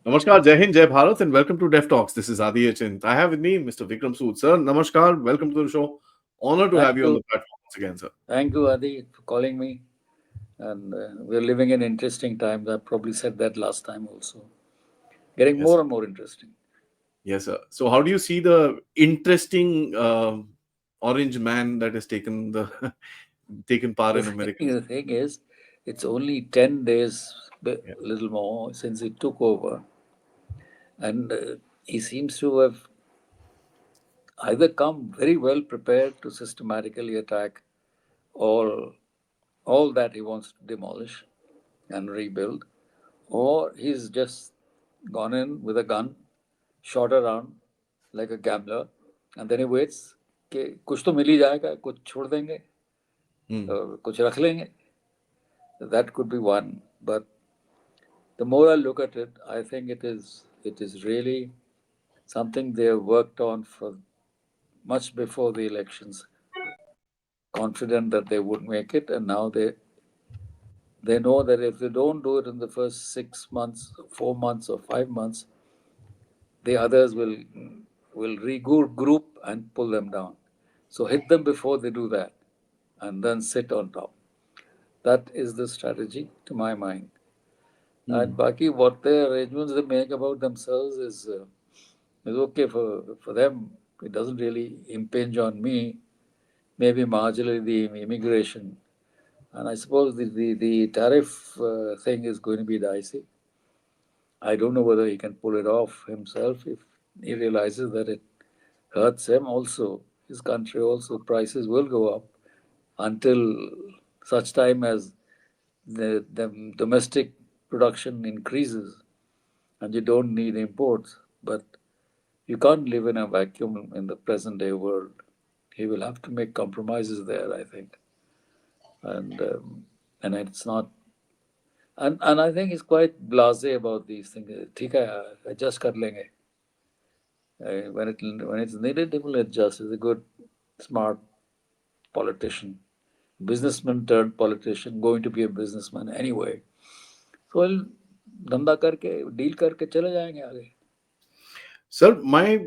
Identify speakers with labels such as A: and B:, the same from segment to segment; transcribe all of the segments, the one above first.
A: Namaskar, Jai Hind, Jai Bharat, and welcome to Dev Talks. This is Aadi. I have with me Mr. Vikram Sood. Sir, Namaskar, welcome to the show. Honor to
B: Thank
A: have you on
B: you.
A: the platform once again, sir.
B: Thank you, Adi, for calling me. And we're living in interesting times. I probably said that last time also. Getting
A: Yes,
B: more
A: sir.
B: and more interesting.
A: Yes, sir. So, how do you see the interesting orange man that has taken the taken part
B: The
A: in
B: thing,
A: American?
B: the thing is, it's only 10 days,
A: Yeah.
B: little more, since he took over. And he seems to have either come very well prepared to systematically attack all, all that he wants to demolish and rebuild, or he's just gone in with a gun, shot around like a gambler, and then he waits कि कुछ तो मिल ही जाएगा, कुछ छोड़ देंगे,
A: Hmm.
B: कुछ रख लेंगे. That could be one. But the more I look at it, I think it is really something they have worked on for much before the elections, confident that they would make it, and now they know that if they don't do it in the first 6 months, 4 months, or 5 months, the others will regroup and pull them down. So hit them before they do that, and then sit on top. That is the strategy, to my mind. And
A: Hmm.
B: Baki, what the arrangements they make about themselves is okay for them. It doesn't really impinge on me. Maybe marginally the immigration, and I suppose the tariff thing is going to be dicey. I don't know whether he can pull it off himself if he realizes that it hurts him also, his country also. Prices will go up until such time as the domestic production increases and you don't need imports. But you can't live in a vacuum in the present day world. He will have to make compromises there, I think. And and it's not. And I think he's quite blasé about these things. ठीक है, adjust कर लेंगे. When it's needed, he will adjust. He's a good, smart politician, businessman turned politician, going to be a businessman anyway. So he'll धंधा करके deal करके चले जाएंगे आगे.
A: Sir, my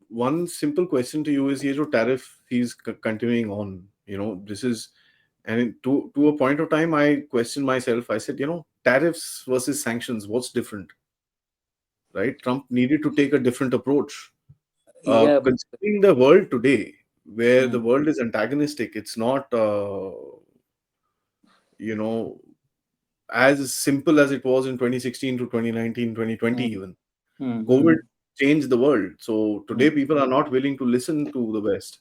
A: one simple question to you is: ये जो tariff he's continuing on, this is, and to a point of time, I questioned myself. I said, tariffs versus sanctions, what's different, right? Trump needed to take a different approach.
B: Yeah.
A: Considering the world today, where
B: Hmm.
A: the world is antagonistic, it's not, you know, as simple as it was in 2016 to 2019, 2020
B: Hmm.
A: even.
B: Hmm.
A: COVID
B: Hmm.
A: changed the world. So today
B: Hmm.
A: people are not willing to listen to the West.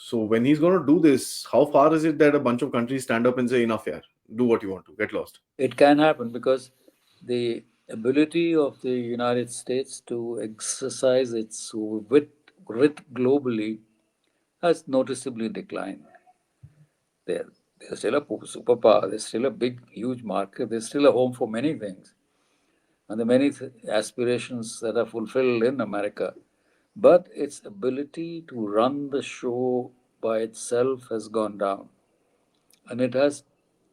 A: So when he's going to do this, how far is it that a bunch of countries stand up and say, enough, yeah, do what you want to, get lost?
B: It can happen because the ability of the United States to exercise its wit globally has noticeably declined. They're still a superpower. They're still a big, huge market. They're still a home for many things and the many aspirations that are fulfilled in America. But its ability to run the show by itself has gone down. And it has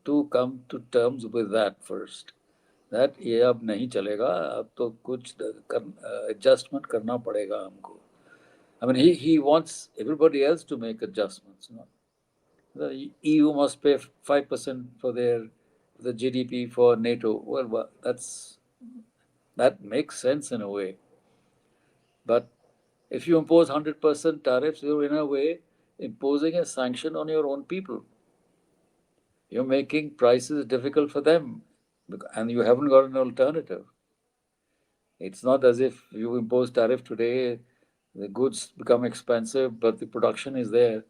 B: to come to terms with that first. That ये अब नहीं चलेगा, अब तो कुछ adjustment करना पड़ेगा हमको. I mean, he wants everybody else to make adjustments. The EU must pay 5% for the GDP for NATO. Well, that makes sense in a way. But if you impose 100% tariffs, you're in a way imposing a sanction on your own people. You're making prices difficult for them, and you haven't got an alternative. It's not as if you impose tariff today, the goods become expensive, but the production is there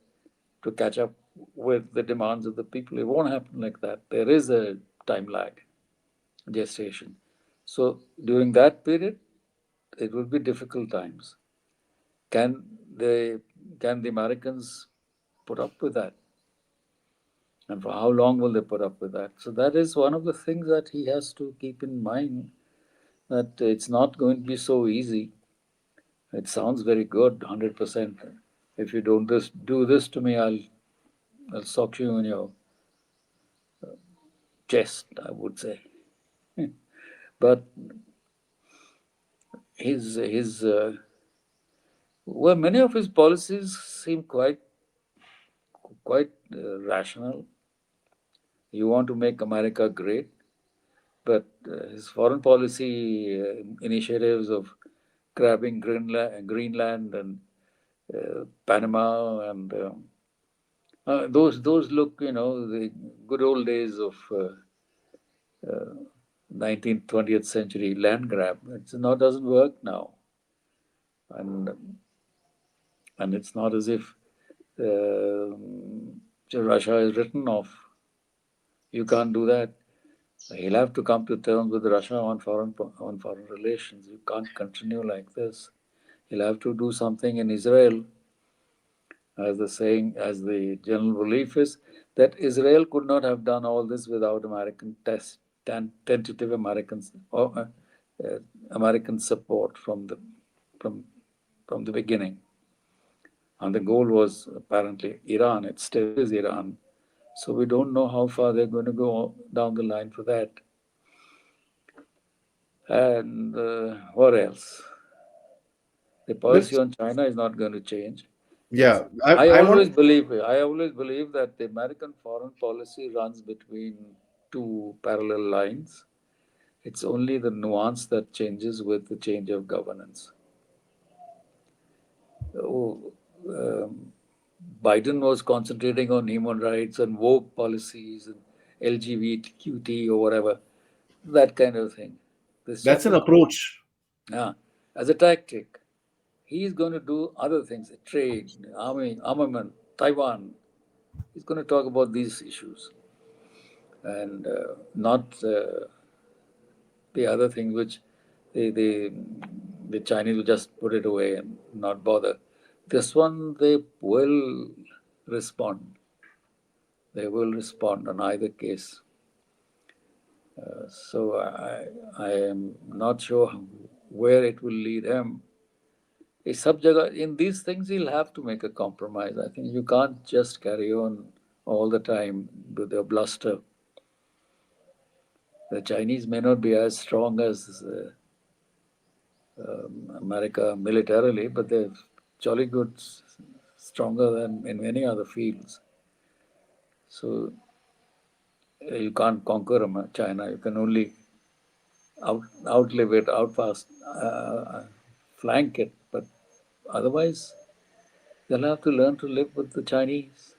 B: to catch up with the demands of the people. It won't happen like that. There is a time lag, gestation. So during that period, it will be difficult times. Can they can the Americans put up with that? And for how long will they put up with that? So that is one of the things that he has to keep in mind, that it's not going to be so easy. It sounds very good, 100%. If you don't do this to me, I'll sock you in your chest, I would say. But his well, many of his policies seem quite rational. You want to make America great, but his foreign policy initiatives of grabbing Greenland and Panama and those look, the good old days of 19th, 20th century land grab. It's not doesn't work now, and it's not as if Russia is written off. You can't do that. He'll have to come to terms with Russia on foreign relations. You can't continue like this. He'll have to do something in Israel, as the general belief is that Israel could not have done all this without tentative American support from from the beginning. And the goal was apparently Iran. It still is Iran. So we don't know how far they're going to go down the line for that. And what else? The policy
A: Let's,
B: on China is not going to change. It's
A: yeah, I want to,
B: I always believe that the American foreign policy runs between two parallel lines. It's only the nuance that changes with the change of governance. Oh, um, Biden was concentrating on human rights and woke policies and LGBTQT or whatever, that kind of thing. This
A: that's
B: stuff
A: an
B: is
A: approach.
B: as a tactic. He's going to do other things, trade, armament, Taiwan. He's going to talk about these issues and not the other things which the, the, the Chinese will just put it away and not bother. This one, they will respond. They will respond on either case. So I am not sure where it will lead him. In these things, he'll have to make a compromise. I think you can't just carry on all the time with your bluster. The Chinese may not be as strong as America militarily, but they're jolly good, stronger than in many other fields. So you can't conquer China. You can only outlive it, outfast, flank it. But otherwise, they'll have to learn to live with the Chinese.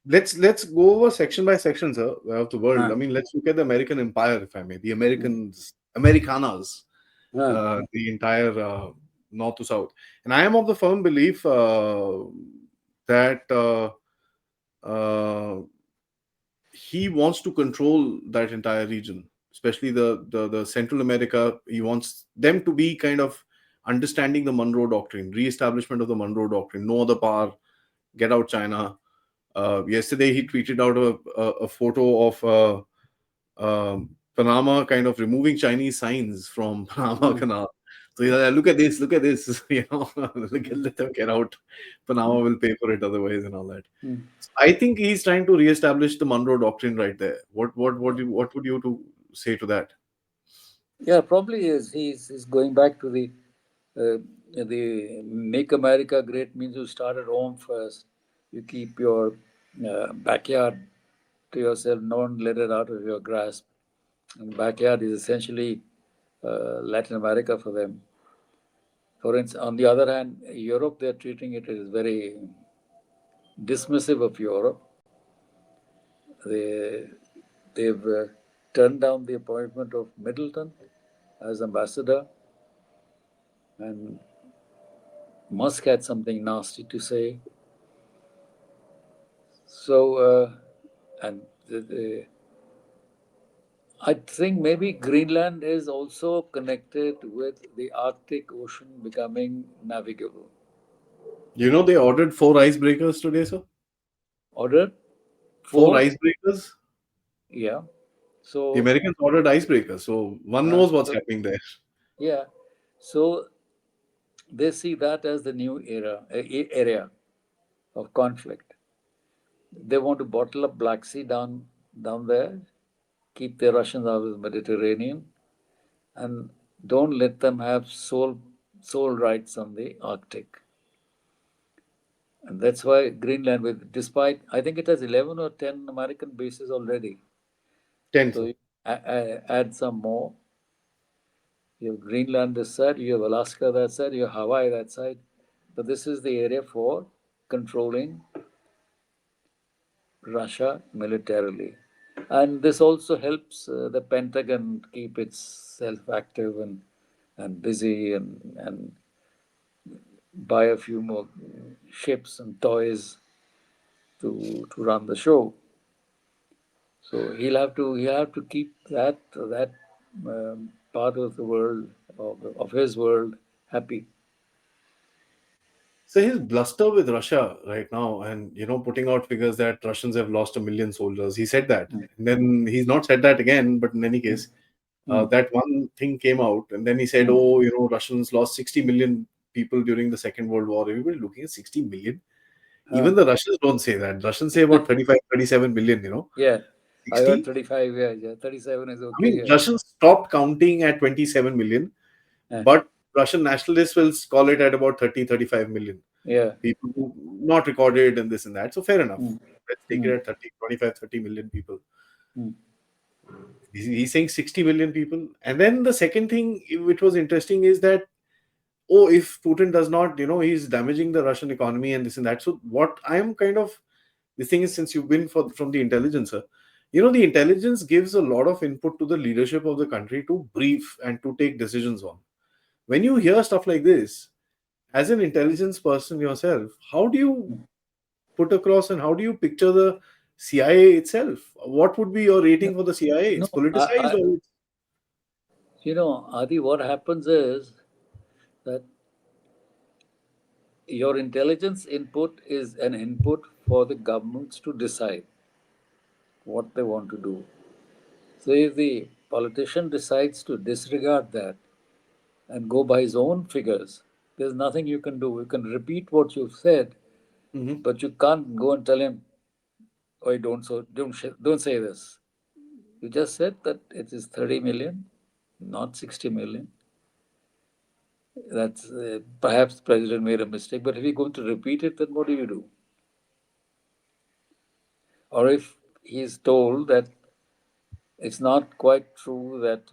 A: Let's go over section by section, sir, of the world.
B: Ah,
A: I mean, let's look at the American empire, if I may, the
B: mm,
A: Americanas,
B: ah,
A: the entire north to south. And I am of the firm belief that uh, he wants to control that entire region, especially the Central America. He wants them to be kind of understanding the Monroe Doctrine, re-establishment of the Monroe Doctrine. No other power, get out China. Yesterday, he tweeted out a photo of Panama kind of removing Chinese signs from Panama
B: mm,
A: Canal. So he's like, look at this, let them get out. Panama will pay for it otherwise and all that.
B: mm.
A: I think he's trying to reestablish the Monroe Doctrine right there. What would you to say to that?
B: Yeah, probably is. He's going back to the make America great means you start at home first. You keep your backyard to yourself. Don't let it out of your grasp. And backyard is essentially Latin America for them. For instance, on the other hand, Europe, they're treating it as very dismissive of Europe. They, they've turned down the appointment of Middleton as ambassador, and Musk had something nasty to say. So, and I think maybe Greenland is also connected with the Arctic Ocean becoming navigable.
A: You know, they ordered four icebreakers today, sir.
B: Order
A: Four
B: four,
A: icebreakers.
B: yeah.
A: The
B: So,
A: Americans ordered icebreakers, so one knows what's
B: so
A: happening there.
B: yeah, so they see that as the new area of conflict. They want to bottle up Black Sea down there, keep the Russians out of the Mediterranean, and Don't let them have sole rights on the Arctic. And that's why Greenland, with despite I think it has 11 or 10 American bases already.
A: Ten,
B: So
A: sir.
B: you add some more. You have Greenland this side, you have Alaska that side, you have Hawaii that side. But this is the area for controlling Russia militarily. And this also helps the Pentagon keep itself active and busy and buy a few more ships and toys to run the show. So he'll have to keep that part of the world of his world happy.
A: So his bluster with Russia right now, and putting out figures that Russians have lost 1 million soldiers. He said that,
B: Mm.
A: and then he's not said that again. But in any
B: Mm.
A: case,
B: Mm.
A: that one thing came out, and then he said,
B: Mm.
A: "Oh, Russians lost 60 million people during the Second World War." Everybody looking at 60 million.
B: Huh.
A: Even the Russians don't say that. Russians say about 35, 37 million.
B: Yeah, I heard
A: 60.
B: 35. Yeah, yeah, 37 is
A: I
B: okay.
A: mean,
B: Yeah.
A: Russians stopped counting at 27 million,
B: Uh,
A: but Russian nationalists will call it at about 30, 35 million
B: yeah.
A: people who not recorded and this and that. So fair enough.
B: Mm.
A: Let's take it
B: Mm.
A: at 30, 25, 30 million people.
B: Mm.
A: He's saying 60 million people. And then the second thing which was interesting is that, oh, if Putin does not, he's damaging the Russian economy and this and that. So what I am kind of, the thing is, since you've been from the intelligence, sir, the intelligence gives a lot of input to the leadership of the country to brief and to take decisions on. When you hear stuff like this, as an intelligence person yourself, how do you
B: Mm.
A: put across and how do you picture the CIA itself? What would be your
B: No,
A: rating for the CIA?
B: no,
A: It's politicized
B: I,
A: or it's...
B: Adi, what happens is that your intelligence input is an input for the governments to decide what they want to do. So if the politician decides to disregard that and go by his own figures, there's nothing you can do. You can repeat what you've said,
A: Mhm.
B: but you can't go and tell him, "Oh, don't say this." You just said that it is 30 million, not 60 million. That's perhaps the president made a mistake, but if you're going to repeat it, then what do you do? Or if he's told that it's not quite true that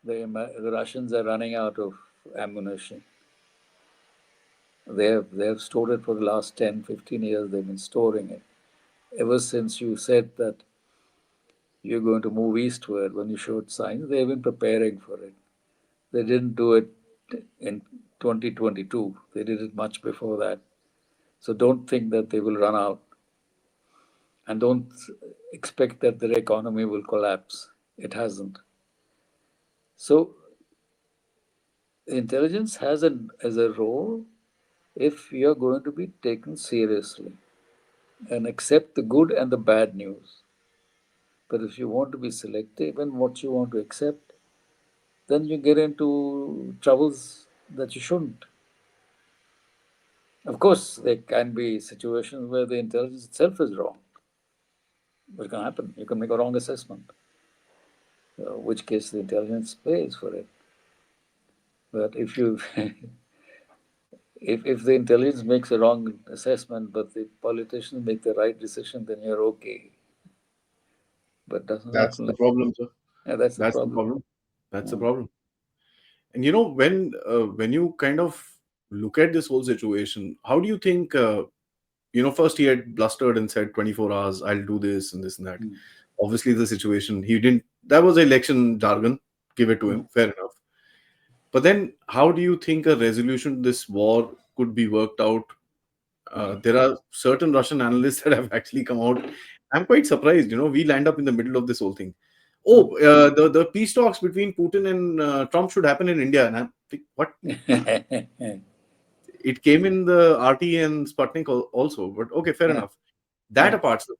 B: the Russians are running out of ammunition. They have stored it for the last 10, 15 years. They've been storing it. Ever since you said that you're going to move eastward when you showed signs, they've been preparing for it. They didn't do it in 2022. They did it much before that. So don't think that they will run out and don't expect that their economy will collapse. It hasn't. So intelligence has a role if you're going to be taken seriously and accept the good and the bad news. But if you want to be selective in what you want to accept, then you get into troubles that you shouldn't. Of course, there can be situations where the intelligence itself is wrong. What can happen? You can make a wrong assessment, which case the intelligence pays for it. But if you if the intelligence makes a wrong assessment, but the politicians make the right decision, then you're okay. But it doesn't
A: That's
B: happen
A: the
B: like
A: problem, sir.
B: yeah, that's the
A: That's the
B: problem.
A: problem. That's the
B: Mm.
A: problem. And when you kind of look at this whole situation, how do you think? First he had blustered and said 24 hours, I'll do this and this and that.
B: Mm.
A: Obviously, the situation he didn't. That was election jargon. Give it to
B: Mm.
A: him. Fair enough. But then, how do you think a resolution to this war could be worked out? There are certain Russian analysts that have actually come out. I'm quite surprised. We land up in the middle of this whole thing.
B: Mm.
A: Oh, the peace talks between Putin and Trump should happen in India. And I'm like, what? It came in the RT and Sputnik also. But okay, fair
B: Yeah,
A: enough. That
B: yeah,
A: apart, sir,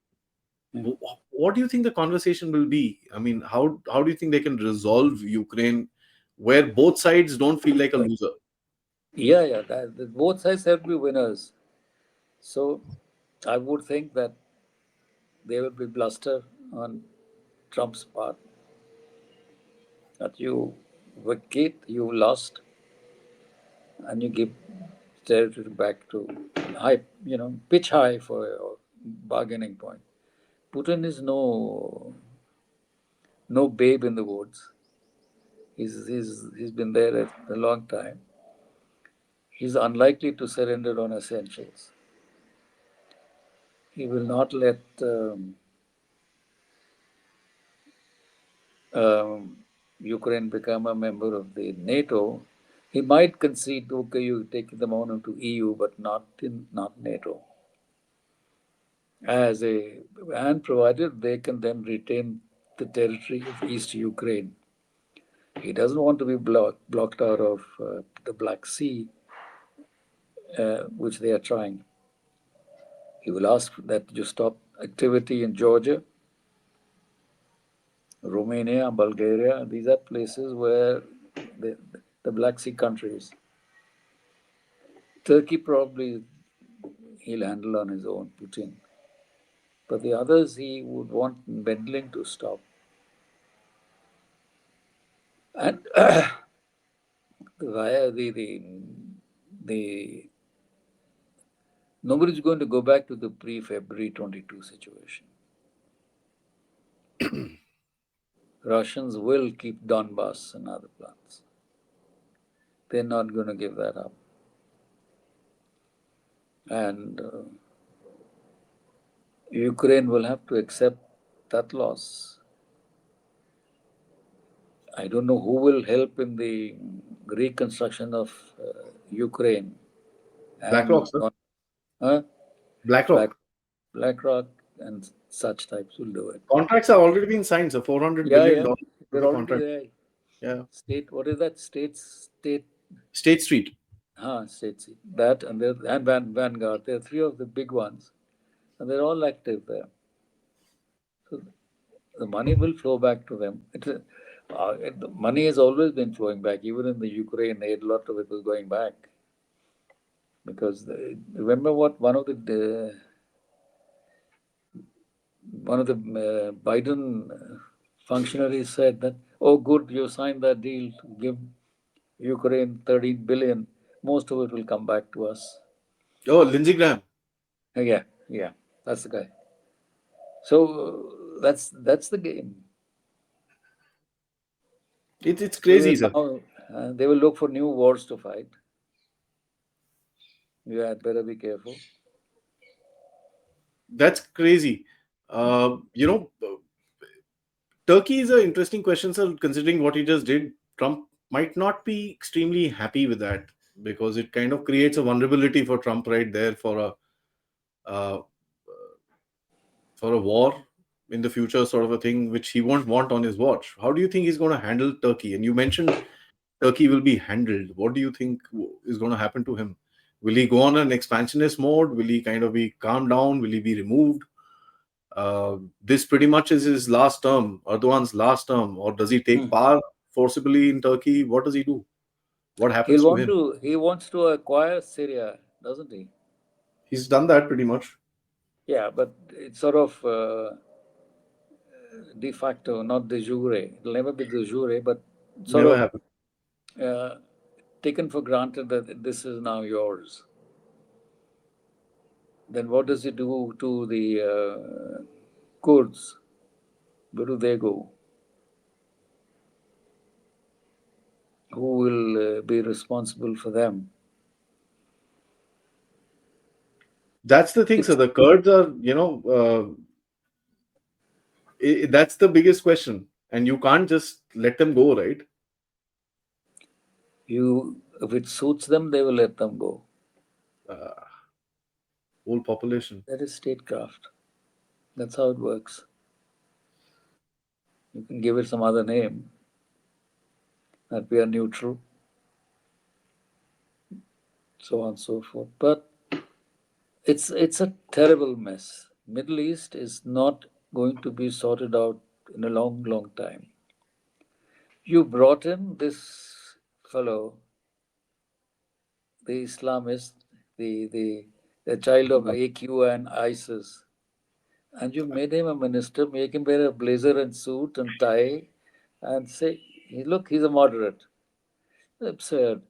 B: yeah.
A: what do you think the conversation will be? I mean, how do you think they can resolve Ukraine where both sides don't feel like a loser?
B: Yeah, yeah. Both sides have to be winners. So I would think that there will be bluster on Trump's part. That you Wicket, you lost, and you give territory back to high, pitch high for your bargaining point. Putin is no babe in the woods. He's been there a long time. He's unlikely to surrender on essentials. He will not let um, Ukraine become a member of the NATO. He might concede, okay, you take them on into EU, but not NATO. As a and provided they can then retain the territory of East Ukraine. He doesn't want to be blocked out of the Black Sea, which they are trying. He will ask that you stop activity in Georgia, Romania, Bulgaria. These are places where the Black Sea countries. Turkey probably he'll handle on his own, Putin. But the others he would want meddling to stop. And the nobody's going to go back to the pre-February 22 situation. Russians will keep Donbass and other plants. They're not going to give that up. And Ukraine will have to accept that loss. I don't know who will help in the reconstruction of Ukraine
A: BlackRock,
B: and
A: sir.
B: huh? Black
A: BlackRock.
B: BlackRock and such types will do it.
A: Contracts have already been signed, so $400
B: Yeah,
A: billion
B: yeah,
A: dollars worth
B: they're
A: of
B: already
A: contract.
B: there.
A: Yeah.
B: State, what is that? State,
A: State Street.
B: State seat. That and Vanguard. There are three of the big ones, and they're all active there. So the money will flow back to them. The money has always been flowing back. Even in the Ukraine aid, a lot of it was going back because remember what one of the Biden functionaries said that, oh, good, you signed that deal to give Ukraine 13 billion. Most of it will come back to us.
A: Oh, Lindsey Graham.
B: Yeah, yeah, that's the guy. So that's the game.
A: It's
B: They will
A: crazy, sir.
B: now they will look for new wars to fight. You had better be careful.
A: That's crazy. Turkey is an interesting question, sir, considering what he just did. Trump might not be extremely happy with that because it kind of creates a vulnerability for Trump right there uh, for a war in the future, sort of a thing, which he won't want on his watch. How do you think he's going to handle Turkey? And you mentioned Turkey will be handled. What do you think is going to happen to him? Will he go on an expansionist mode? Will he kind of be calmed down? Will he be removed? This pretty much is his last term, Erdogan's last term, or does he take
B: Hmm.
A: power forcibly in Turkey? What does he do? What
B: He'll
A: happens to
B: want
A: him?
B: to. He wants to acquire Syria, doesn't he?
A: He's done that pretty much.
B: Yeah, but it's sort of de facto, not de jure. It'll never be de jure, but sort
A: Never
B: of
A: happened.
B: uh, taken for granted that this is now yours. Then what does he do to the Kurds? Where do they go? Who will be responsible for them?
A: That's the thing,
B: It's
A: sir. The Kurds are, that's the biggest question. And you can't just let them go, right?
B: if it suits them, they will let them go.
A: Uh, Whole population.
B: That is statecraft. That's how it works. You can give it some other name that we are neutral, so on and so forth. But it's a terrible mess. Middle East is not going to be sorted out in a long, long time. You brought in this fellow, the Islamist, the child of AQ and ISIS, and you made him a minister, make him wear a blazer and suit and tie, and say Look, he's a moderate. Absurd.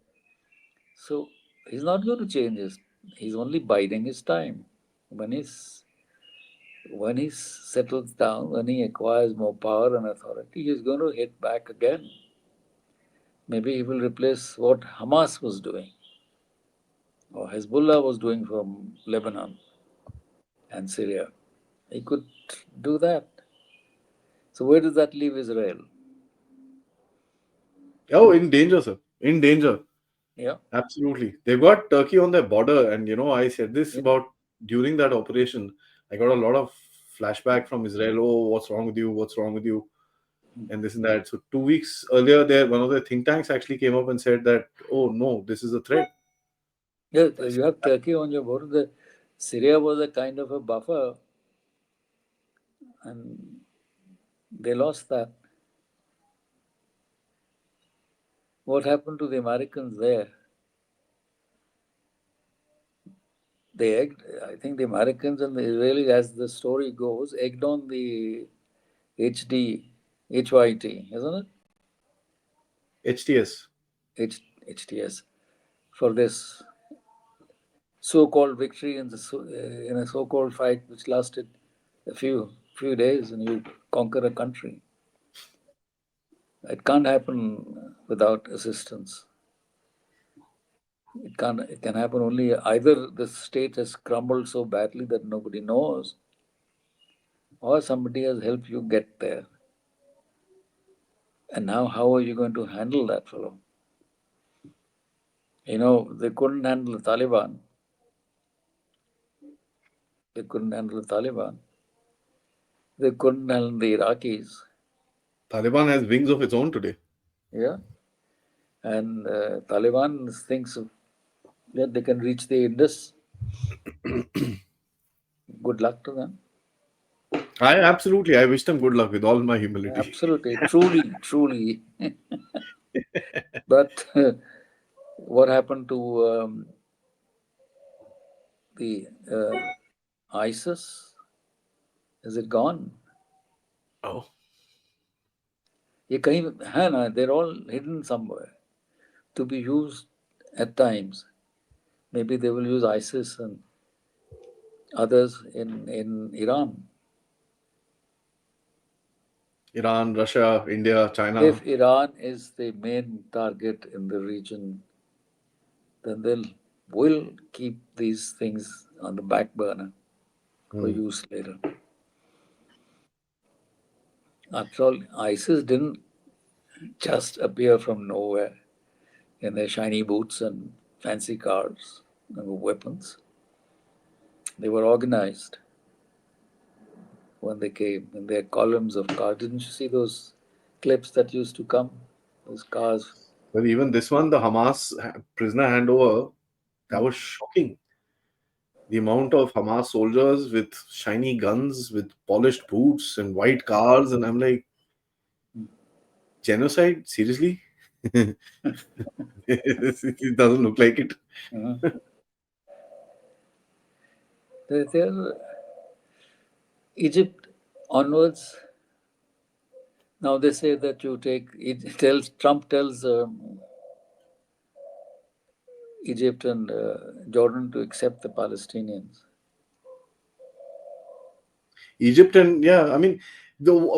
B: So he's not going to change his. He's only biding his time. When he's when he settles down, when he acquires more power and authority, he's going to hit back again. Maybe he will replace what Hamas was doing or Hezbollah was doing from Lebanon and Syria. He could do that. So where does that leave Israel?
A: Oh, in danger, sir. In danger.
B: Yeah.
A: Absolutely. They've got Turkey on their border. And, I said this
B: Yeah.
A: about during that operation. I got a lot of flashback from Israel. Oh, what's wrong with you? What's wrong with you? And this and that. So 2 weeks earlier, one of the think tanks actually came up and said that, oh, no, this is a threat.
B: Yeah,
A: I
B: you
A: said,
B: have Turkey on your border. Syria was a kind of a buffer, and they lost that. What happened to the Americans there? They egged, I think the Americans and the Israelis, as the story goes, egged on the HD, HYT, isn't it?
A: HTS.
B: HTS for this so-called victory in in a so-called fight which lasted a few days, and you conquer a country. It can't happen without assistance. It can't. It can happen only either the state has crumbled so badly that nobody knows, or somebody has helped you get there. And now, how are you going to handle that fellow? They couldn't handle the Taliban. They couldn't handle the Taliban. They couldn't handle the Iraqis.
A: Taliban has wings of its own today.
B: Yeah, and Taliban thinks that they can reach the Indus. Good luck to them.
A: I wish them good luck with all my humility.
B: Absolutely, truly, truly. But what happened to the ISIS? Is it gone?
A: Oh,
B: ये कहीं है ना, they're all hidden somewhere to be used at times. Maybe they will use ISIS and others in Iran.
A: Iran, Russia, India, China.
B: If Iran is the main target in the region, then they'll will keep these things on the back burner for
A: Hmm.
B: use later. After all, ISIS didn't just appear from nowhere in their shiny boots and fancy cars and weapons. They were organized when they came in their columns of cars. Didn't you see those clips that used to come? Those cars.
A: But even this one, the Hamas prisoner handover, that was shocking. The amount of Hamas soldiers with shiny guns, with polished boots and white cars, and I'm like, genocide? Seriously? It doesn't look like it.
B: Uh, they're Egypt onwards. Now they say that you take. It tells Trump tells Egypt and Jordan to accept the Palestinians.
A: Egypt and yeah, I mean,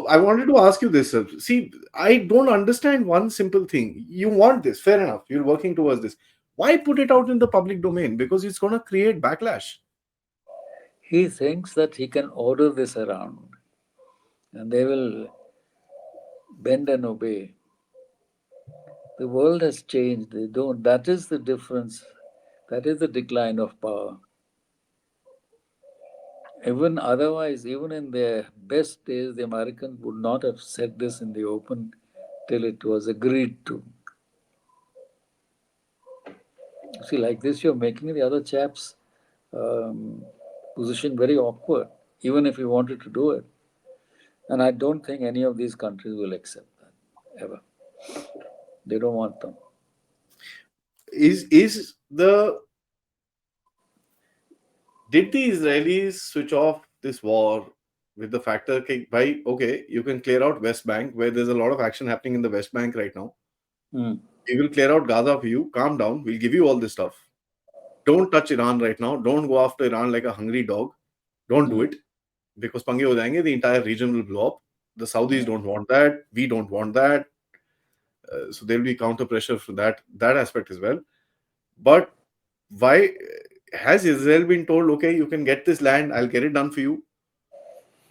A: I wanted to ask you this. See, I don't understand one simple thing. You want this, fair enough. You're working towards this. Why put it out in the public domain? Because it's going to create backlash.
B: He thinks that he can order this around, and they will bend and obey. The world has changed. They don't. That is the difference. That is the decline of power. Even otherwise, even in their best days, the Americans would not have said this in the open till it was agreed to. See, like this, you're making the other chap's um, position very awkward, even if he wanted to do it. And I don't think any of these countries will accept that ever. They don't want them.
A: Is the Did the Israelis switch off this war with the factor, okay, by okay, you can clear out West Bank where there's a lot of action happening in the West Bank right now.
B: Hmm.
A: We will clear out Gaza for you. Calm down. We'll give you all this stuff. Don't touch Iran right now. Don't go after Iran like a hungry dog. Don't do
B: Hmm.
A: it because pange ho jayenge. The entire region will blow up. The Saudis
B: Yeah.
A: don't want that. We don't want that. So there will be counter pressure for that aspect as well. But why has Israel been told, okay, you can get this land, I'll get it done for you,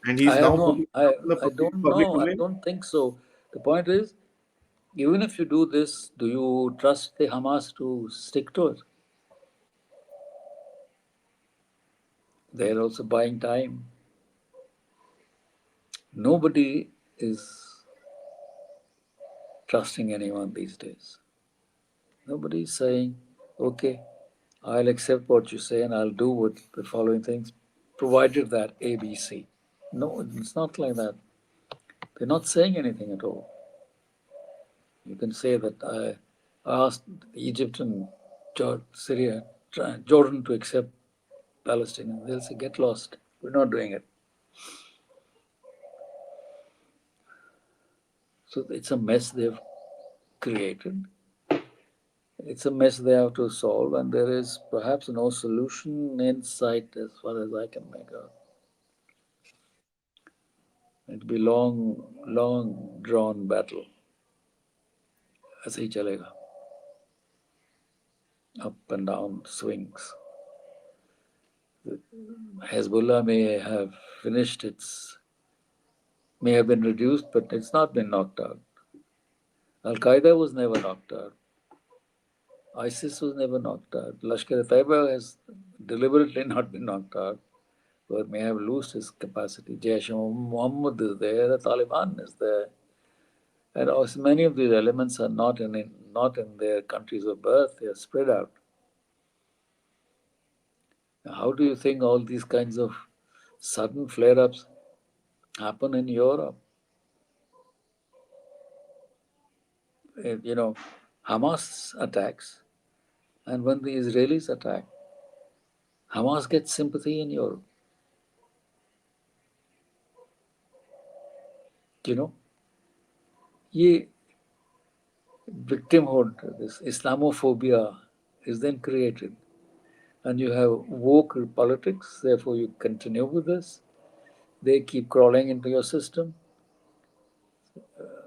A: and
B: I
A: he's
B: have
A: now
B: no,
A: putting it up in the
B: I don't
A: public
B: know. I
A: domain?
B: don't think so. The point is, even if you do this, do you trust the Hamas to stick to it? They're also buying time. Nobody is trusting anyone these days. Nobody is saying, okay, I'll accept what you say and I'll do with the following things, provided that ABC. No, it's not like that. They're not saying anything at all. You can say that I asked Egypt and Syria, Jordan to accept Palestine. They'll say, get lost. We're not doing it. So it's a mess they've created. It's a mess they have to solve, and there is perhaps no solution in sight as far as I can make out. It'll be long drawn battle. ऐसे ही चलेगा. Up and down swings. Hezbollah may have been reduced, but it's not been knocked out. Al Qaeda was never knocked out. ISIS was never knocked out. Lashkar-e-Taiba has deliberately not been knocked out, but may have lost its capacity. Jaish-e-Mohammed is there, the Taliban is there, and also many of these elements are not in their countries of birth. They are spread out. How do you think all these kinds of sudden flare-ups happen in Europe? You know, Hamas attacks, and when the Israelis attack, Hamas gets sympathy in Europe. You know, ये victimhood, this Islamophobia is then created. And you have woke politics, therefore you continue with this. They keep crawling into your system.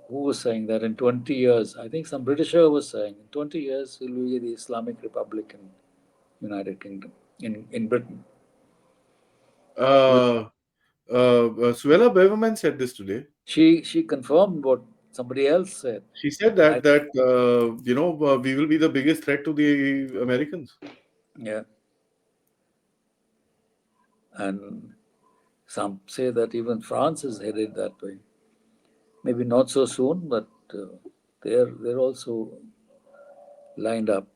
B: Who was saying that in 20 years? I think some Britisher was saying in 20 years we'll be the Islamic Republic in United Kingdom, in Britain.
A: Uh, Suella Braverman said this today.
B: She confirmed what somebody else said.
A: She said
B: I
A: that we will be the biggest threat to the Americans.
B: Yeah, and some say that even France is headed that way. Maybe not so soon, but they're also lined up.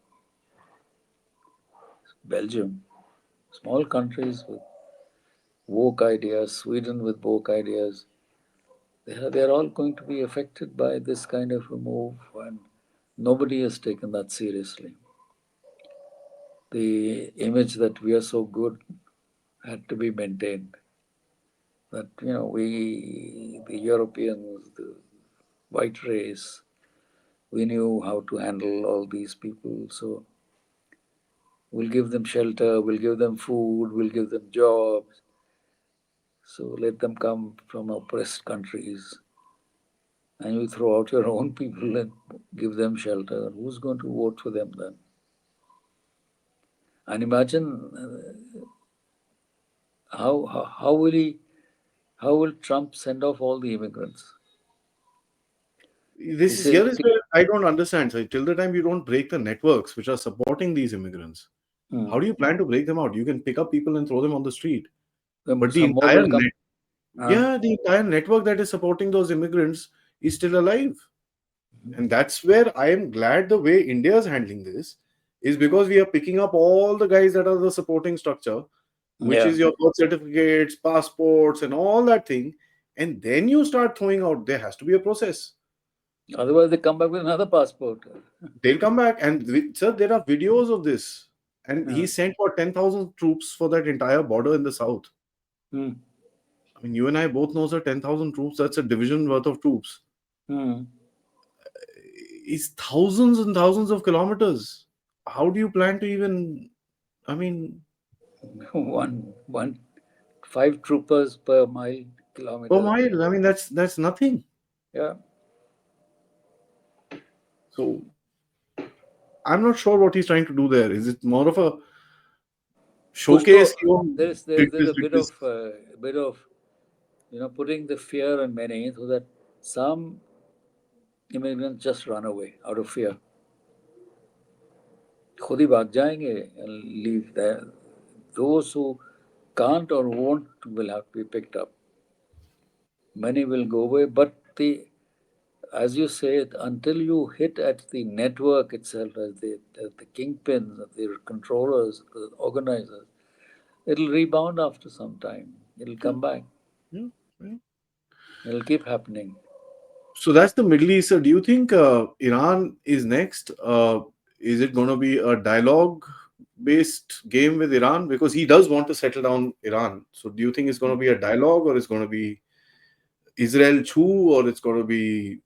B: Belgium, small countries with woke ideas, Sweden with woke ideas, they're all going to be affected by this kind of a move, and nobody has taken that seriously. The image that we are so good had to be maintained. That, we, the Europeans, the white race, we knew how to handle all these people. So we'll give them shelter, we'll give them food, we'll give them jobs. So let them come from oppressed countries. And you throw out your own people and give them shelter. Who's going to vote for them then? And imagine how will how will Trump send off all the immigrants? He
A: This is
B: says,
A: here is where I don't understand. So till the time you don't break the networks which are supporting these immigrants,
B: hmm,
A: how do you plan to break them out? You can pick up people and throw them on the street, but the
B: some more
A: entire
B: will come. Uh,
A: the entire network that is supporting those immigrants is still alive. And that's where I am glad the way India is handling this is because we are picking up all the guys that are the supporting structure, which
B: yeah.
A: is your birth certificates, passports, and all that thing. And then you start throwing out, there has to be a process.
B: Otherwise, they come back with another passport.
A: They'll come back. And, sir, there are videos of this. And he
B: Uh,
A: sent for 10,000 troops for that entire border in the south.
B: hmm.
A: I mean, you and I both know, sir, 10,000 troops, that's a division worth of troops.
B: Hmm.
A: Is thousands and thousands of kilometers. How do you plan to even, I mean,
B: One, 5 troopers per mile
A: per
B: kilometer.
A: mile? I mean, that's nothing.
B: Yeah.
A: So I'm not sure what he's trying to do there. Is it more of a
B: Kuch to,
A: showcase? Did
B: there's
A: this,
B: a
A: did this?
B: bit of putting the fear on many so that some immigrants just run away out of fear. खुद ही भाग जाएंगे and leave there. Those who can't or won't will have to be picked up. Many will go away, but as you said, until you hit at the network itself, as the kingpins, the controllers, the organizers, it'll rebound after some time. It'll
A: Yeah,
B: come back.
A: yeah, yeah.
B: It'll keep happening.
A: So that's the Middle East. So do you think Iran is next? Is it going to be a dialogue based game with Iran? Because he does want to settle down Iran. So do you think it's going to be a dialogue, or it's going to be Israel chew, or it's going to be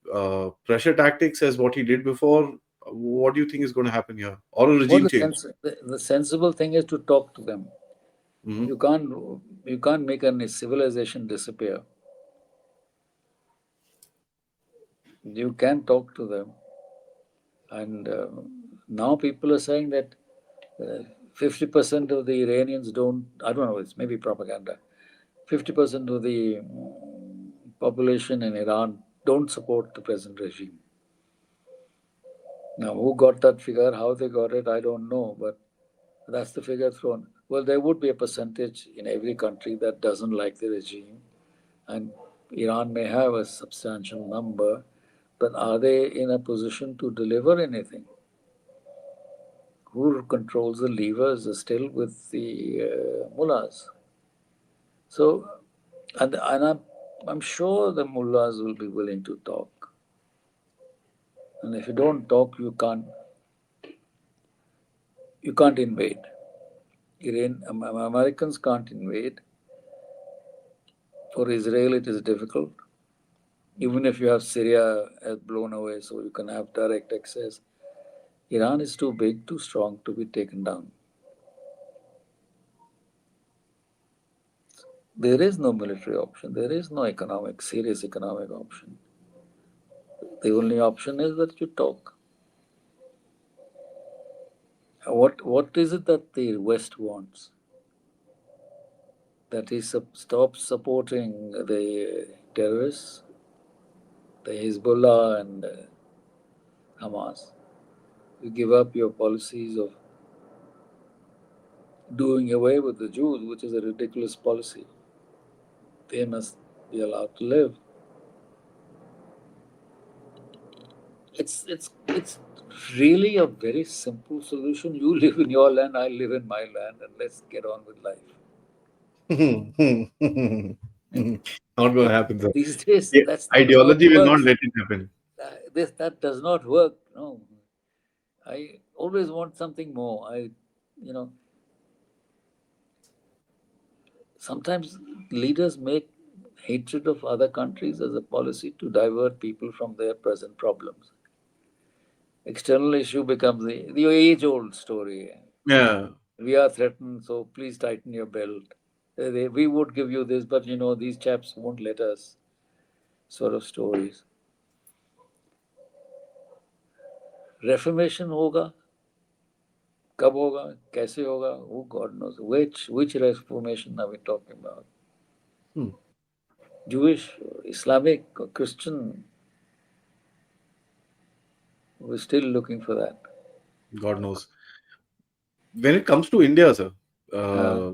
A: pressure tactics as what he did before? What do you think is going to happen here? Or a
B: Well,
A: regime change?
B: the sensible thing is to talk to them.
A: Hmm.
B: You can't you can't make a civilization disappear. You can talk to them, and now people are saying that 50% of the Iranians don't. I don't know. It's maybe propaganda. 50% of the population in Iran don't support the present regime. Now, who got that figure? How they got it? I don't know. But that's the figure thrown. Well, there would be a percentage in every country that doesn't like the regime, and Iran may have a substantial number, but are they in a position to deliver anything? Who controls the levers is still with the mullahs. So, I'm sure the mullahs will be willing to talk. And if you don't talk, you can't invade. Americans can't invade. For Israel, it is difficult. Even if you have Syria has blown away, so you can have direct access. Iran is too big, too strong to be taken down. There is no military option. There is no serious economic option. The only option is that you talk. What is it that the West wants? That he stops supporting the terrorists, the Hezbollah and Hamas. You give up your policies of doing away with the Jews, which is a ridiculous policy. They must be allowed to live. It's really a very simple solution. You live in your land, I live in my land, and let's get on with life.
A: Not going to happen, sir.
B: These days,
A: Yeah,
B: that's not how it
A: ideology will not
B: works.
A: let it happen.
B: That does not work. No, I always want something more. You know, sometimes leaders make hatred of other countries as a policy to divert people from their present problems. External issue becomes the age-old story.
A: Yeah.
B: We are threatened, so please tighten your belt. We would give you this, but these chaps won't let us. Sort of stories. Reformation होगा, कब होगा, कैसे होगा? Who God knows. Which Reformation are we talking about?
A: Hmm.
B: Jewish, Islamic, or Christian? We're still looking for that.
A: God knows. When it comes to India, sir,
B: Uh,
A: uh,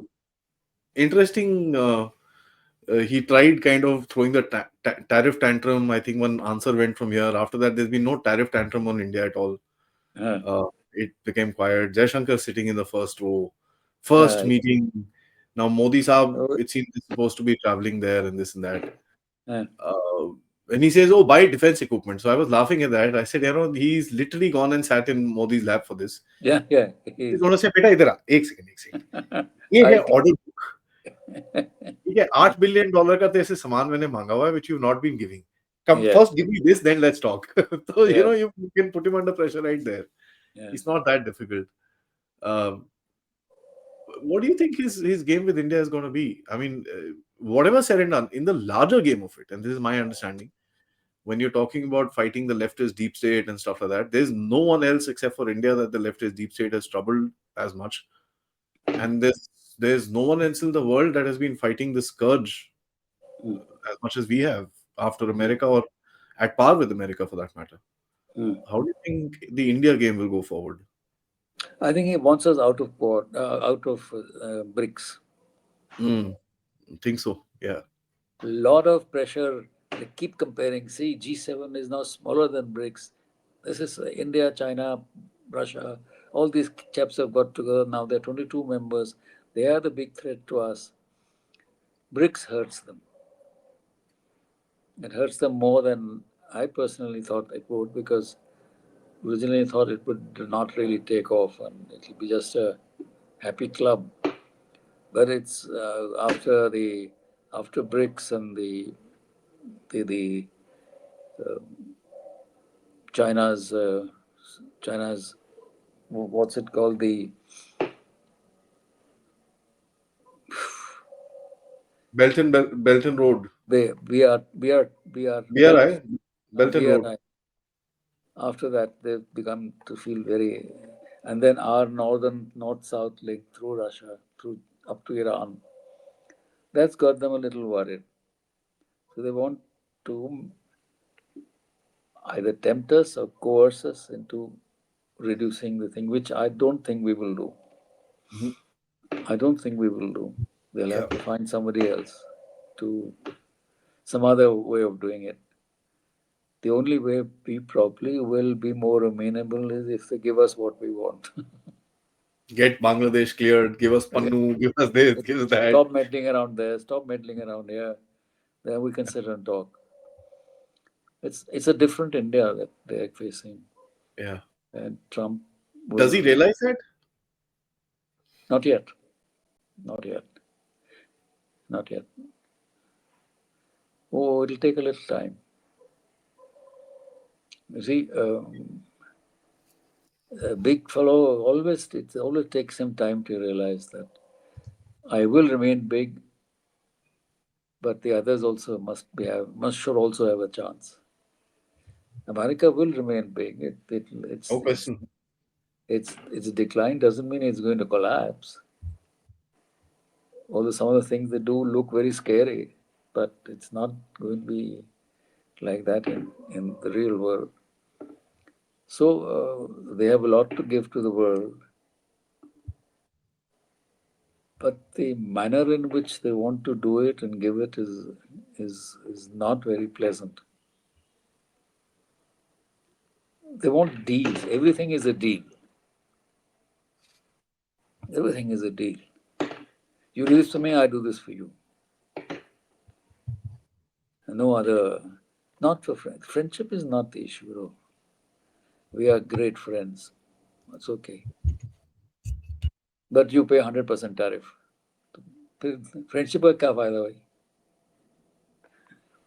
A: interesting. He tried kind of throwing the tariff tantrum. I think one answer went from here. After that, there's been no tariff tantrum on India at all.
B: uh,
A: It became quiet. Jaishankar sitting in the first row, first
B: uh,
A: meeting. Now Modi Saab,
B: uh,
A: it seems, is supposed to be traveling there and this and that.
B: uh,
A: Uh, and he says, "Oh, buy defense equipment." So I was laughing at that. I said, he's literally gone and sat in Modi's lap for this.
B: yeah, yeah, it
A: He's
B: is.
A: going to say, "Beta, idhar aa. Ek second, ek second. ये है
B: I'll,
A: order book. ठीक है, $8 billion का तेरे से सामान मैंने मांगा हुआ है, which you've not been giving. Come
B: Yes,
A: first, give me this, then let's talk. So
B: yes,
A: you can put him under pressure right there.
B: yes.
A: It's not that difficult. Um, what do you think his game with India is going to be? I mean, whatever said and done in the larger game of it, and this is my understanding. When you're talking about fighting the leftist deep state and stuff like that, there's no one else except for India that the leftist deep state has troubled as much, and there's no one else in the world that has been fighting this scourge
B: Mm,
A: as much as we have after
B: mm,
A: America or at par with America for that matter.
B: mm.
A: How do you think the India game will go forward?
B: I think he wants us out of port, out of BRICS.
A: Mm, think so. Yeah.
B: Lot of pressure. They keep comparing. See, G7 is now smaller than BRICS. This is India, China, Russia. All these chaps have got together now. They're 22 members. They are the big threat to us. BRICS hurts them. It hurts them more than I personally thought it would, because originally I thought it would not really take off and it will be just a happy club. But it's after BRICS and the China's China's what's it called, the
A: Belt and Road.
B: the we are belt
A: BRI, Belt and Road.
B: BRI. After that, they've begun to feel very, and then our north south link through Russia, through up to Iran, that's got them a little worried. So they want to either tempt us or coerce us into reducing the thing, which I don't think we will do.
A: Mhm.
B: I don't think we will do. They'll
A: Yeah.
B: have to find somebody else to some other way of doing it. The only way we probably will be more amenable is if they give us what we want.
A: Get Bangladesh cleared. Give us
B: Yeah.
A: Pannu. Give us this. Give us that.
B: Stop meddling around there. Stop meddling around here. Then we can sit and talk. It's a different India that they're facing,
A: Yeah.
B: and Trump
A: Does he
B: will
A: realize that?
B: not yet, not yet, not yet. Oh, it'll take a little time. You see, a big fellow always it always takes some time to realize that I will remain big, but the others also must should also have a chance. America will remain big.
A: No question.
B: Its decline doesn't mean it's going to collapse. Although some of the things they do look very scary, but it's not going to be like that in the real world. So they have a lot to give to the world, but the manner in which they want to do it and give it is not very pleasant. They want deals. Everything is a deal. Everything is a deal. You do this for me, I do this for you. No other. Not for friends. Friendship is not the issue, bro. We are great friends. That's okay. But you pay 100% tariff. Friendship का क्या फायदा भाई?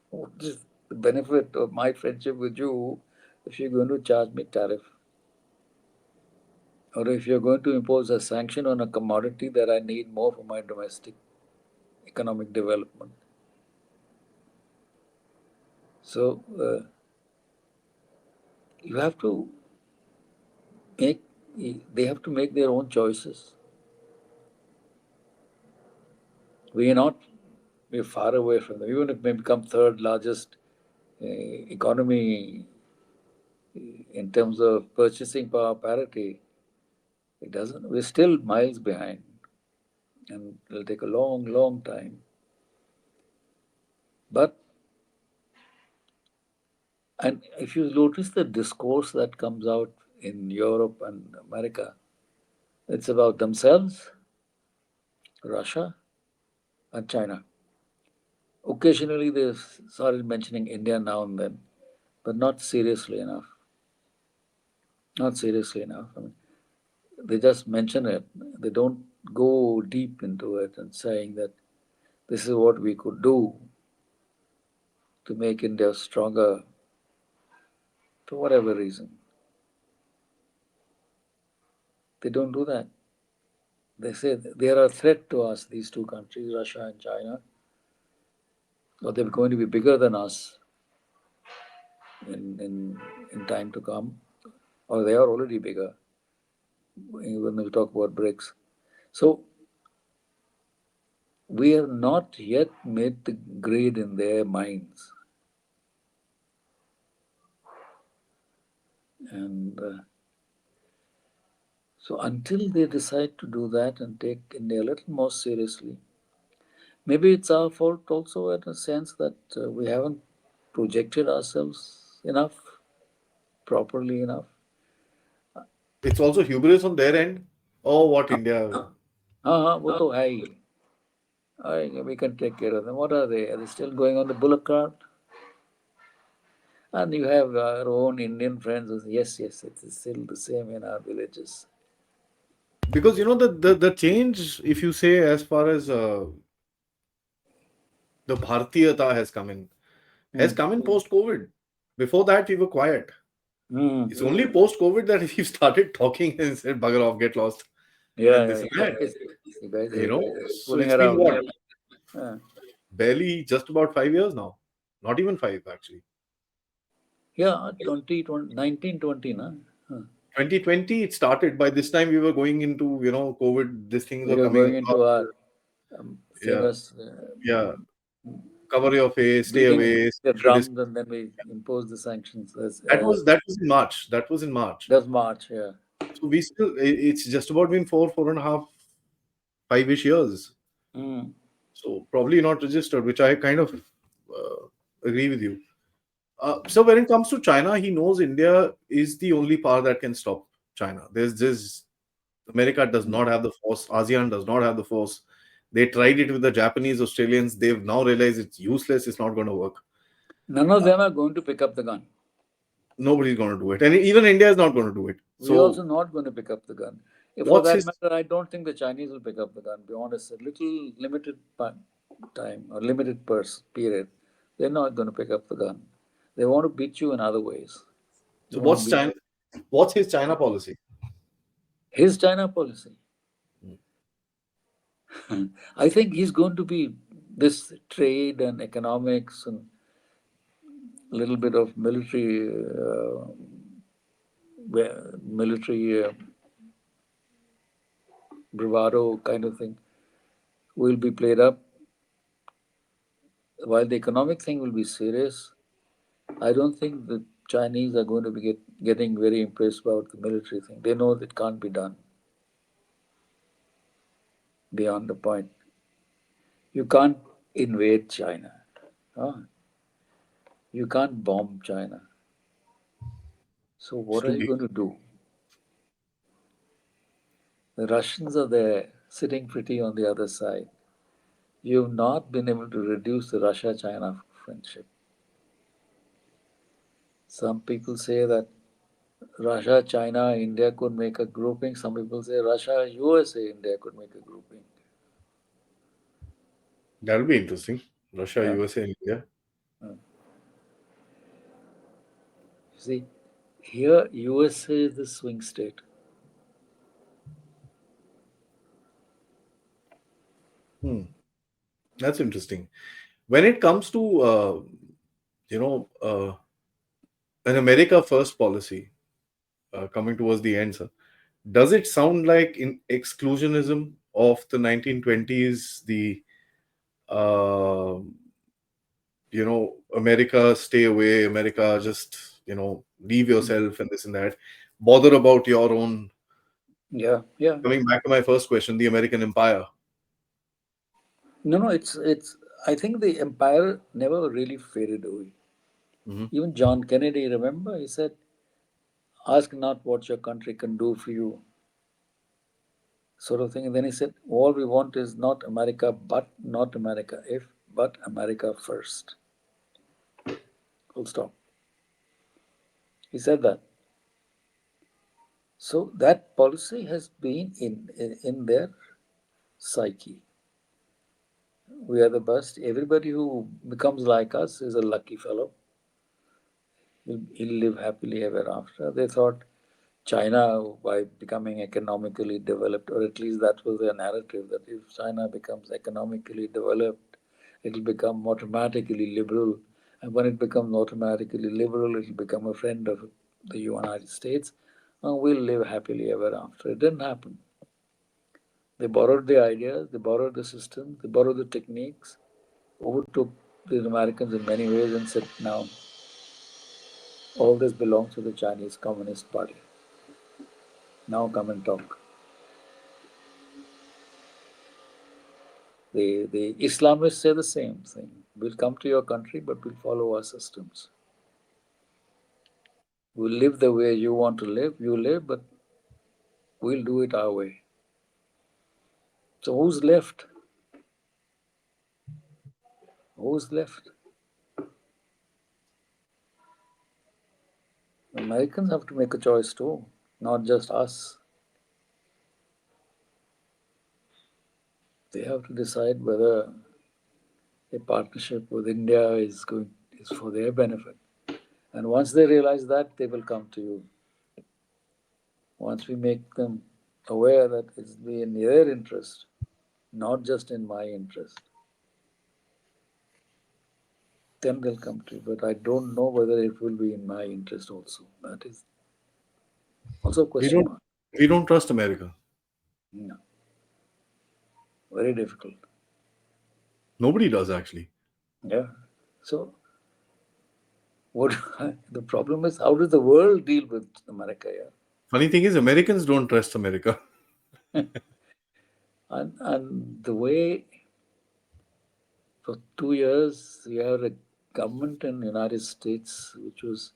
B: What is the benefit of my friendship with you if you're going to charge me tariff? Or if you're going to impose a sanction on a commodity that I need more for my domestic economic development. So you have to make, they have to make their own choices. We are not, we're far away from them. Even if we become third largest economy in terms of purchasing power parity, it doesn't, we're still miles behind. And it'll take a long, long time. But, and if you notice the discourse that comes out in Europe and America, it's about themselves, Russia, and China. Occasionally they started mentioning India now and then, but not seriously enough. Not seriously enough. I mean, they just mention it. They don't go deep into it and saying that. this is what we could do to make India stronger for whatever reason. They don't do that. They say they are a threat to us, these two countries, Russia and China, or they're going to be bigger than us in time to come, or they are already bigger when we talk about BRICS. So we have not yet made the grade in their minds. And so until they decide to do that and take India a little more seriously, maybe it's our fault also in a sense that we haven't projected ourselves enough, properly enough.
A: It's also hubris on their end. Oh, what India?
B: हाँ हाँ वो तो है ही. We can take care of them. What are they? Are they still going on the bullock cart? And you have our own Indian friends who say, yes, yes, it is still the same in our villages.
A: Because the change, if you say, as far as the Bharatiyata has
B: Mm.
A: come in post COVID. Before that, we were quiet.
B: Mm.
A: It's only post COVID that we've started talking and said, "Bugger off, get lost,"
B: Yeah,
A: and
B: yeah.
A: this and that.
B: You guys
A: You
B: are
A: know, so
B: fooling
A: it's been
B: around.
A: what,
B: Yeah,
A: barely just about 5 years now. Not even five, actually.
B: yeah 2020, 1920, na? Huh.
A: 2020, it started. By this time, we were going into COVID. These things
B: We
A: were
B: are
A: coming
B: going
A: across.
B: into our
A: Yeah,
B: famous
A: yeah. Cover your face, stay
B: beating
A: away,
B: the
A: social
B: drums,
A: distance.
B: and then we impose the sanctions.
A: That was in March. That was in March.
B: That's March, yeah.
A: So we still, it's just about been 4.5, 5-ish years.
B: Mm.
A: So probably not registered, which I kind of agree with you. So when it comes to China, he knows India is the only power that can stop China. There's this America does not have the force. ASEAN does not have the force. They tried it with the Japanese, Australians. They've now realized it's useless. It's not going to work.
B: None of them are going to pick up the gun.
A: Nobody's going to do it, and even India is not going to do it.
B: We're also
A: So
B: not going to pick up the gun. If for
A: what's
B: that
A: his?
B: matter, I don't think the Chinese will pick up the gun. Be honest, a little limited time or limited period, they're not going to pick up the gun. They want to beat you in other ways. They
A: So
B: want to
A: what's
B: beat
A: China? What's his China policy?
B: his China policy. I think he's going to be this trade and economics and a little bit of military bravado kind of thing will be played up, while the economic thing will be serious. I don't think the Chinese are going to be getting very impressed about the military thing. They know that it can't be done beyond the point. You can't invade China. Huh? You can't bomb China. So
A: It's
B: what are
A: too
B: you
A: big.
B: going to do? The Russians are there sitting pretty on the other side. You've not been able to reduce the Russia China friendship. Some people say that Russia, China, India could make a grouping. Some people say Russia, USA, India could make a grouping.
A: That'll be interesting. Russia,
B: Yeah.
A: USA, and India.
B: You see, here USA is the swing state.
A: Hmm. That's interesting. When it comes to you know an America first policy coming towards the end, sir, does it sound like in exclusionism of the 1920s? The uh, America, stay away, America, just leave yourself and this and that. Bother about your own.
B: Yeah, yeah.
A: Coming back to my first question, the American empire.
B: No, no, it's. I think the empire never really faded away.
A: Mhm.
B: Even John Kennedy, remember, he said, "Ask not what your country can do for you," sort of thing. And then he said, "All we want is not America, but not America if, but America first." Full stop. He said that. So that policy has been in their psyche. We are the best. Everybody who becomes like us is a lucky fellow. He'll live happily ever after. They thought China, by becoming economically developed, or at least that was their narrative, that if China becomes economically developed, it'll become automatically liberal. And when it becomes automatically liberal, it'll become a friend of the United States, and we'll live happily ever after. It didn't happen. They borrowed the ideas, they borrowed the systems, they borrowed the techniques, overtook the Americans in many ways, and said, now all this belongs to the Chinese Communist Party. Now come and talk. The Islamists say the same thing. We'll come to your country, but we'll follow our systems. We'll live the way you want to live, you live, but we'll do it our way. So who's left? Who's left? Americans have to make a choice too, not just us. They have to decide whether a partnership with India is for their benefit. And once they realize that, they will come to you. Once we make them aware that it's in their interest, not just in my interest, then they'll come to you. But I don't know whether it will be in my interest also. That is also a
A: We
B: question
A: don't
B: mark.
A: we don't trust America.
B: No, very difficult.
A: Nobody does actually.
B: Yeah. So what the problem is, how does the world deal with America here?
A: Funny thing is, Americans don't trust America.
B: And the way for 2 years we have a government in the United States which was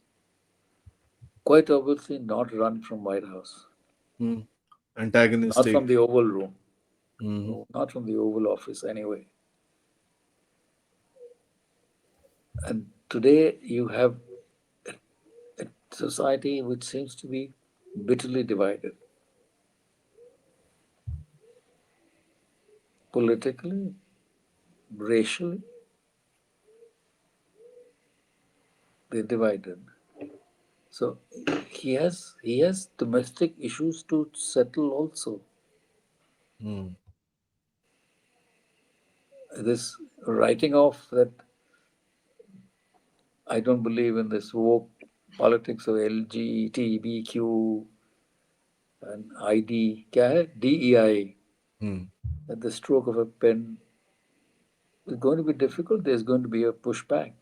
B: quite obviously not run from White House,
A: Hmm.
B: not from
A: Antagonistic.
B: the Oval Room,
A: Hmm.
B: no, not from the Oval Office anyway. And today you have a society which seems to be bitterly divided. Politically, racially, they're divided. So he has domestic issues to settle also.
A: Hmm.
B: This writing off that I don't believe in this woke politics of LGBTQ and ID, क्या है? DEI,
A: Hmm.
B: at the stroke of a pen is going to be difficult. There's going to be a pushback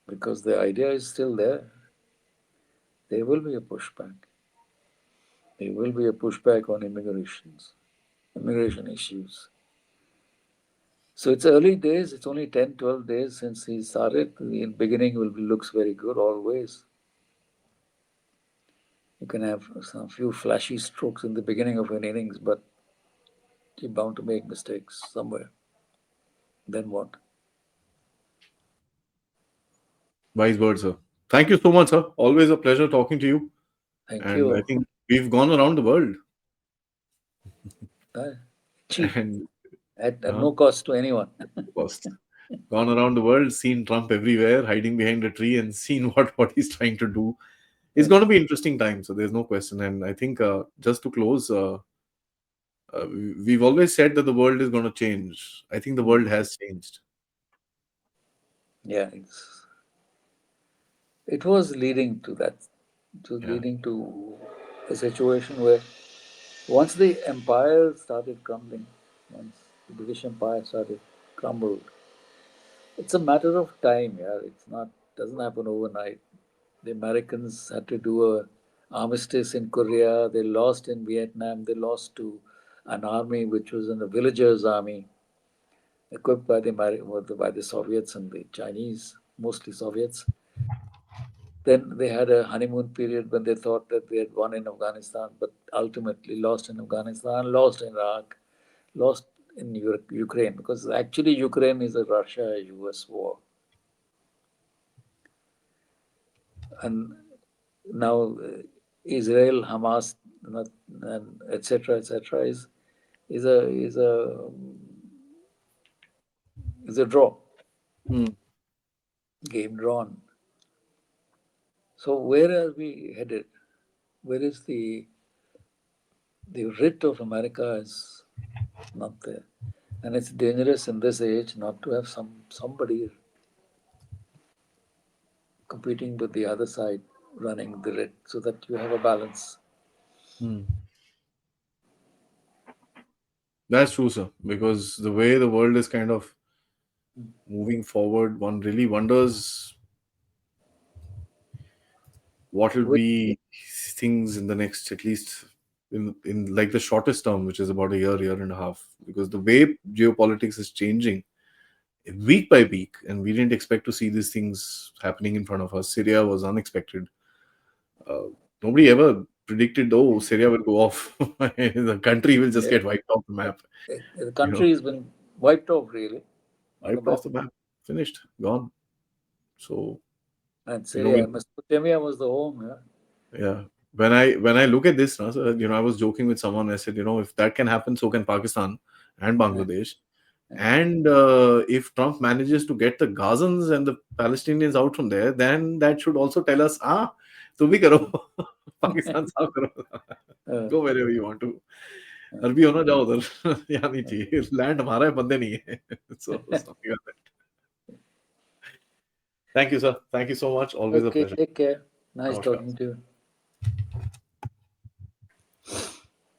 B: because the idea is still there. There will be a pushback. There will be a pushback on immigration issues. So it's early days. It's only 10, 12 days since he started. The beginning looks very good always. You can have some few flashy strokes in the beginning of an innings, but you're bound to make mistakes somewhere. Then what?
A: Wise words, sir. Thank you so much, sir. Always a pleasure talking to you.
B: Thank
A: And I
B: you.
A: think we've gone around the world.
B: Uh, cheap
A: And
B: at
A: uh,
B: no cost to anyone.
A: first, gone around the world, seen Trump everywhere, hiding behind a tree, and seen what he's trying to do. It's
B: Yes.
A: going to be interesting time. So there's no question. And I think just to close, we've always said that the world is going to change. I think the world has changed.
B: Yeah, it was leading to that. It was
A: Yeah.
B: leading to a situation where once the empire started crumbling, once the British Empire started crumbled, it's a matter of time. Yeah, it's not doesn't happen overnight. The Americans had to do a armistice in Korea. They lost in Vietnam. They lost to an army which was a villagers' army, equipped by the Soviets and the Chinese, mostly Soviets. Then they had a honeymoon period when they thought that they had won in Afghanistan, but ultimately lost in Afghanistan, lost in Iraq, lost in Ukraine, because actually Ukraine is a Russia-US war. And now Israel, Hamas, and etc., etc., is a It's a draw,
A: Hmm.
B: game drawn. So where are we headed? Where is the writ of America is not there, and it's dangerous in this age not to have somebody competing with the other side running the writ, so that you have a balance.
A: Hmm. That's true, sir. Because the way the world is kind of moving forward, one really wonders what will
B: Which
A: be things in the next, at least in like the shortest term, which is about a year and a half. Because the way geopolitics is changing week by week, and we didn't expect to see these things happening in front of us. Syria was unexpected. Uh, Nobody ever predicted, oh, Syria will go off. The country will just
B: eh,
A: get wiped off the map.
B: the
A: You know,
B: country has been wiped off really on the
A: wiped
B: map.
A: off the map, finished, gone. So
B: And
A: you know,
B: Syria, Mesopotamia was the home. Yeah,
A: yeah. When I look at this now, so, I was joking with someone. I said, if that can happen, so can Pakistan and
B: yeah,
A: Bangladesh.
B: yeah.
A: And if Trump manages to get the Gazans and the Palestinians out from there, then that should also tell us, तुम भी करो, पाकिस्तान साफ करो,
B: Uh,
A: go wherever you want to.
B: uh,
A: अरबी हो ना जाओ उधर, यहाँ नहीं चाहिए, लैंड हमारा है, बंदे नहीं है. So something like that. Thank you, sir. Thank you so much. Always a
B: okay,
A: pleasure.
B: take care. Nice
A: Namaskar.
B: talking to you.